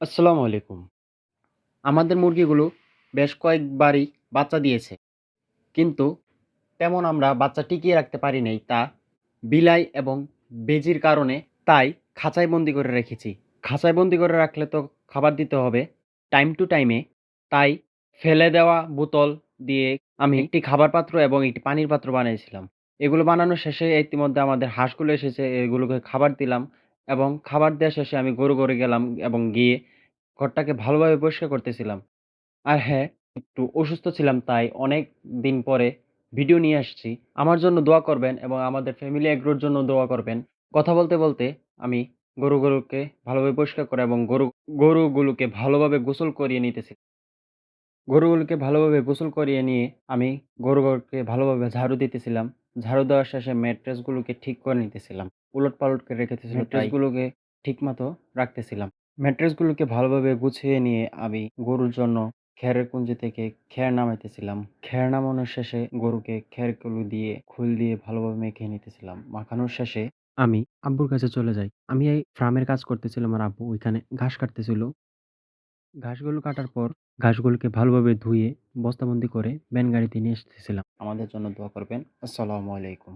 আসসালামু আলাইকুম। আমাদের মুরগিগুলো বেশ কয়েকবারই বাচ্চা দিয়েছে। কিন্তু তেমন আমরা বাচ্চা টিকিয়ে রাখতে পারি নাই। তা বিলাই এবং বেজির কারণে তাই খাঁচায় বন্দি করে রেখেছি। খাঁচায় বন্দি করে রাখলে তো খাবার দিতে হবে টাইম টু টাইমে। তাই ফেলে দেওয়া বোতল দিয়ে আমি একটি খাবার পাত্র এবং একটি পানির পাত্র বানিয়েছিলাম। এগুলো বানানোর শেষে ইতিমধ্যে আমাদের হাঁসগুলো এসেছে। এগুলোকে খাবার দিলাম এবং খাবার দেওয়া শেষে আমি গরু ঘরে গেলাম এবং গিয়ে ঘরটাকে ভালোভাবে পরিষ্কার করতেছিলাম। আর হ্যাঁ, একটু অসুস্থ ছিলাম তাই অনেক দিন পরে ভিডিও নিয়ে আসছি। আমার জন্য দোয়া করবেন এবং আমাদের ফ্যামিলি এগ্রোর জন্য দোয়া করবেন। কথা বলতে, বলতে আমি গরুগুলোকে ভালোভাবে পরিষ্কার করা এবং গরুগুলোকে ভালোভাবে গোসল করিয়ে নিতেছি। গরুগুলোকে ভালোভাবে গোসল করিয়ে নিয়ে আমি গরুগুলোকে ভালোভাবে ঝাড়ু দিতেছিলাম। ঝাড়ু দেওয়ার শেষে ম্যাট্রেসগুলোকে ঠিক করে নিতেছিলাম। উলটপালট করে রেখেছিল তাই ম্যাট্রেসগুলোকে ঠিকমতো রাখতেছিলাম। ম্যাট্রেসগুলোকে ভালোভাবে গুছিয়ে নিয়ে আমি গরুর জন্য খেরের কুঞ্জি থেকে খের নামাইতেছিলাম। খের নামানোর শেষে গরুকে খেরগুলো দিয়ে খৈল দিয়ে ভালোভাবে মেখে নিতেছিলাম। মাখানোর শেষে আমি আব্বুর কাছে চলে যাই। আমি এই ফার্মের কাজ করতেছিলাম আর আব্বু ওইখানে ঘাস কাটতেছিল। ঘাসগুলো কাটার পর ঘাসগুলোকে ভালোভাবে ধুয়ে বস্তাবন্দি করে ভ্যান গাড়িতে নিয়ে আসতেছিলাম। আমাদের জন্য দোয়া করবেন। আসসালামু আলাইকুম।